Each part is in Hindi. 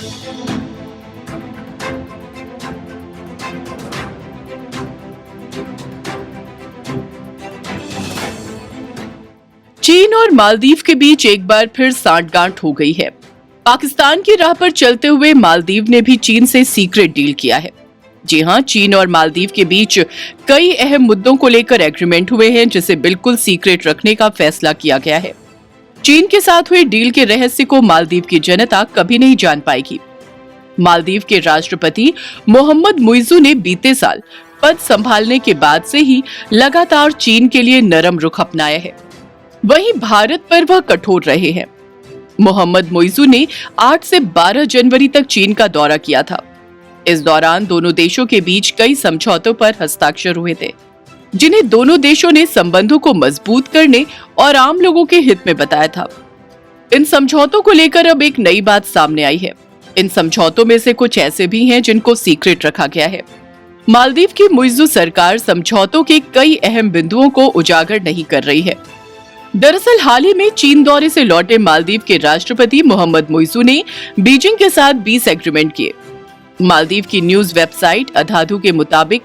चीन और मालदीव के बीच एक बार फिर सांठगांठ हो गई है। पाकिस्तान की राह पर चलते हुए मालदीव ने भी चीन से सीक्रेट डील किया है। जी हां, चीन और मालदीव के बीच कई अहम मुद्दों को लेकर एग्रीमेंट हुए हैं, जिसे बिल्कुल सीक्रेट रखने का फैसला किया गया है। चीन के साथ हुए डील के रहस्य को मालदीव की जनता कभी नहीं जान पाएगी। मालदीव के राष्ट्रपति मोहम्मद मुइज़ू ने बीते साल पद संभालने के बाद से ही लगातार चीन के लिए नरम रुख अपनाया है। वहीं भारत पर वह कठोर रहे हैं। मोहम्मद मुइज़ू ने 8 से 12 जनवरी तक चीन का दौरा किया था। इस दौरान दोनों देशों के बीच कई समझौतों पर हस्ताक्षर हुए थे, जिन्हें दोनों देशों ने संबंधों को मजबूत करने और आम लोगों के हित में बताया था। इन समझौतों को लेकर अब एक नई बात सामने आई है। इन समझौतों में से कुछ ऐसे भी हैं जिनको सीक्रेट रखा गया है। मालदीव की मुइज़ू सरकार समझौतों के कई अहम बिंदुओं को उजागर नहीं कर रही है। दरअसल हाल ही में चीन दौरे से लौटे मालदीव के राष्ट्रपति मोहम्मद मुइज़ू ने बीजिंग के साथ 20 एग्रीमेंट किए। मालदीव की न्यूज वेबसाइट अधाधु के मुताबिक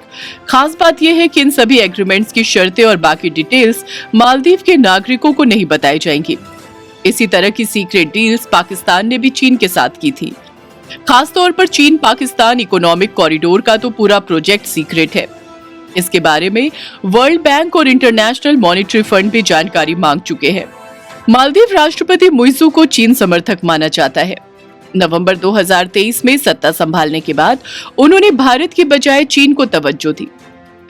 खास बात यह है कि इन सभी एग्रीमेंट्स की शर्तें और बाकी डिटेल्स मालदीव के नागरिकों को नहीं बताई जाएंगी। इसी तरह की सीक्रेट डील्स पाकिस्तान ने भी चीन के साथ की थी। खास तौर पर चीन पाकिस्तान इकोनॉमिक कॉरिडोर का तो पूरा प्रोजेक्ट सीक्रेट है। इसके बारे में वर्ल्ड बैंक और इंटरनेशनल मॉनेटरी फंड भी जानकारी मांग चुके हैं। मालदीव राष्ट्रपति मुइज़ू को चीन समर्थक माना जाता है। नवंबर 2023 में सत्ता संभालने के बाद उन्होंने भारत की बजाय चीन को तवज्जो दी।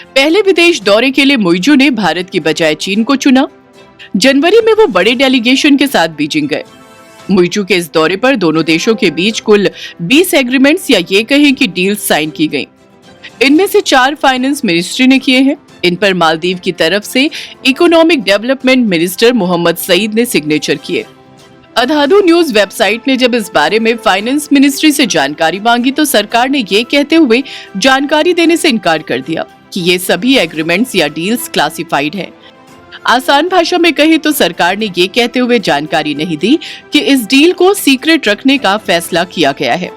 पहले विदेश दौरे के लिए मुइज़ू ने भारत की बजाय चीन को चुना। जनवरी में वो बड़े डेलीगेशन के साथ बीजिंग गए। मुइज़ू के इस दौरे पर दोनों देशों के बीच कुल 20 एग्रीमेंट्स या ये कहें कि डील्स साइन की गई। इनमें से 4 फाइनेंस मिनिस्ट्री ने किए हैं। इन पर मालदीव की तरफ से economic development minister Mohammed Saeed ने सिग्नेचर किए। अधाधु न्यूज वेबसाइट ने जब इस बारे में फाइनेंस मिनिस्ट्री से जानकारी मांगी तो सरकार ने ये कहते हुए जानकारी देने से इनकार कर दिया कि ये सभी एग्रीमेंट्स या डील्स क्लासिफाइड हैं। आसान भाषा में कहे तो सरकार ने ये कहते हुए जानकारी नहीं दी कि इस डील को सीक्रेट रखने का फैसला किया गया है।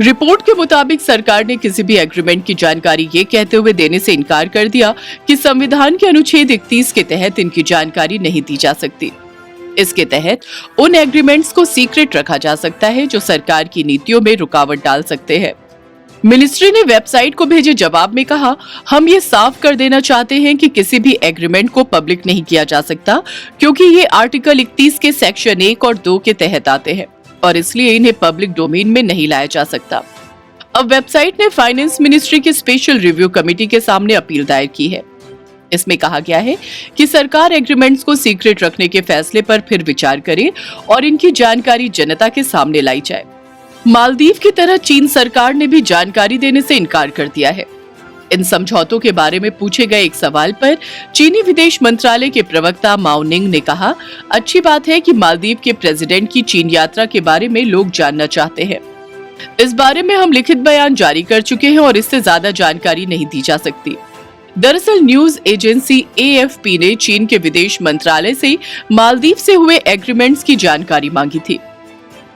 रिपोर्ट के मुताबिक सरकार ने किसी भी एग्रीमेंट की जानकारी ये कहते हुए देने से इनकार कर दिया कि संविधान के अनुच्छेद 31 के तहत इनकी जानकारी नहीं दी जा सकती। इसके तहत उन एग्रीमेंट्स को सीक्रेट रखा जा सकता है जो सरकार की नीतियों में रुकावट डाल सकते हैं। मिनिस्ट्री ने वेबसाइट को भेजे जवाब में कहा, हम ये साफ कर देना चाहते हैं कि किसी भी एग्रीमेंट को पब्लिक नहीं किया जा सकता, क्योंकि ये आर्टिकल 31 के सेक्शन 1 और 2 के तहत आते हैं और इसलिए इन्हें पब्लिक डोमेन में नहीं लाया जा सकता। अब वेबसाइट ने फाइनेंस मिनिस्ट्री की स्पेशल रिव्यू कमेटी के सामने अपील दायर की है। इसमें कहा गया है कि सरकार एग्रीमेंट्स को सीक्रेट रखने के फैसले पर फिर विचार करे और इनकी जानकारी जनता के सामने लाई जाए। मालदीव की तरह चीन सरकार ने भी जानकारी देने से इनकार कर दिया है। इन समझौतों के बारे में पूछे गए एक सवाल पर चीनी विदेश मंत्रालय के प्रवक्ता माओ निंग ने कहा, अच्छी बात है कि मालदीव के प्रेसिडेंट की चीन यात्रा के बारे में लोग जानना चाहते हैं। इस बारे में हम लिखित बयान जारी कर चुके हैं और इससे ज्यादा जानकारी नहीं दी जा सकती। दरअसल न्यूज एजेंसी AFP ने चीन के विदेश मंत्रालय से मालदीव से हुए एग्रीमेंट्स की जानकारी मांगी थी।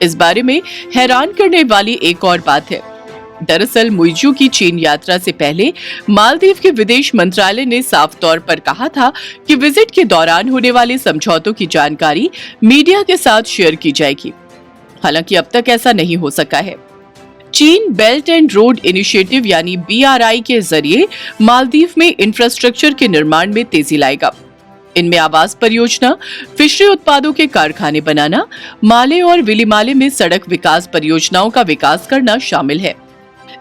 इस बारे में हैरान करने वाली एक और बात है। दरअसल मुइज़ू की चीन यात्रा से पहले मालदीव के विदेश मंत्रालय ने साफ तौर पर कहा था कि विजिट के दौरान होने वाले समझौतों की जानकारी मीडिया के साथ शेयर की जाएगी। हालांकि अब तक ऐसा नहीं हो सका है। चीन बेल्ट एंड रोड इनिशिएटिव यानी BRI के जरिए मालदीव में इंफ्रास्ट्रक्चर के निर्माण में तेजी लाएगा। इनमें आवास परियोजना, फिशरी उत्पादों के कारखाने बनाना, माले और विलीमाले में सड़क विकास परियोजनाओं का विकास करना शामिल है।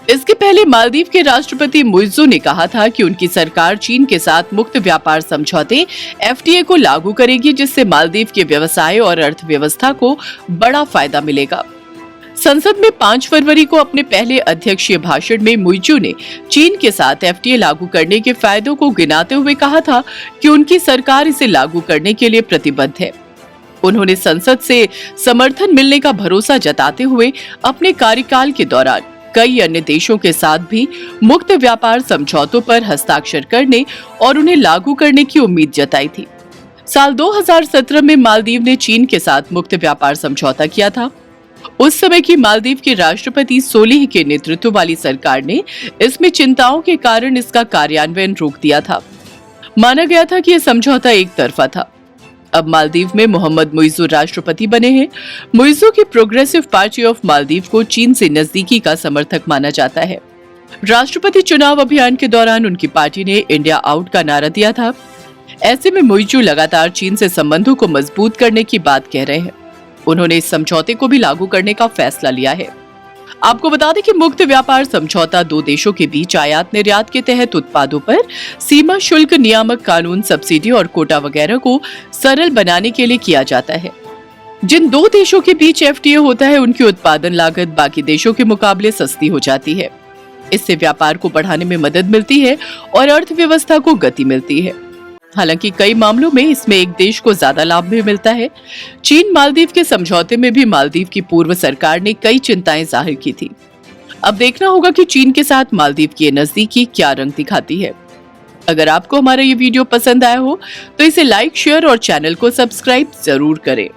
इसके पहले मालदीव के राष्ट्रपति मुइज़ू ने कहा था कि उनकी सरकार चीन के साथ मुक्त व्यापार समझौते FTA को लागू करेगी, जिससे मालदीव के व्यवसाय और अर्थव्यवस्था को बड़ा फायदा मिलेगा। संसद में 5 फरवरी को अपने पहले अध्यक्षीय भाषण में मुइज़ू ने चीन के साथ FTA लागू करने के फायदों को गिनाते हुए कहा था कि उनकी सरकार इसे लागू करने के लिए प्रतिबद्ध है। उन्होंने संसद से समर्थन मिलने का भरोसा जताते हुए अपने कार्यकाल के दौरान कई अन्य देशों के साथ भी मुक्त व्यापार समझौतों पर हस्ताक्षर करने और उन्हें लागू करने की उम्मीद जताई थी। साल 2017 में मालदीव ने चीन के साथ मुक्त व्यापार समझौता किया था। उस समय की मालदीव के राष्ट्रपति सोलिह के नेतृत्व वाली सरकार ने इसमें चिंताओं के कारण इसका कार्यान्वयन रोक दिया था। माना गया था कि यह समझौता एक तरफा था। अब मालदीव में मोहम्मद मुइज़्ज़ू राष्ट्रपति बने हैं। मुइज़्ज़ू की प्रोग्रेसिव पार्टी ऑफ मालदीव को चीन से नजदीकी का समर्थक माना जाता है। राष्ट्रपति चुनाव अभियान के दौरान उनकी पार्टी ने इंडिया आउट का नारा दिया था। ऐसे में मुइज़्ज़ू लगातार चीन से संबंधों को मजबूत करने की बात कह रहे हैं। उन्होंने इस समझौते को भी लागू करने का फैसला लिया है। आपको बता दें कि मुक्त व्यापार समझौता दो देशों के बीच आयात निर्यात के तहत उत्पादों पर सीमा शुल्क, नियामक कानून, सब्सिडी और कोटा वगैरह को सरल बनाने के लिए किया जाता है। जिन दो देशों के बीच एफटीए होता है, उनकी उत्पादन लागत बाकी देशों के मुकाबले सस्ती हो जाती है। इससे व्यापार को बढ़ाने में मदद मिलती है और अर्थव्यवस्था को गति मिलती है। हालांकि कई मामलों में इसमें एक देश को ज्यादा लाभ भी मिलता है। चीन मालदीव के समझौते में भी मालदीव की पूर्व सरकार ने कई चिंताएं जाहिर की थी। अब देखना होगा कि चीन के साथ मालदीव की नजदीकी क्या रंग दिखाती है। अगर आपको हमारा ये वीडियो पसंद आया हो तो इसे लाइक, शेयर और चैनल को सब्सक्राइब जरूर करें।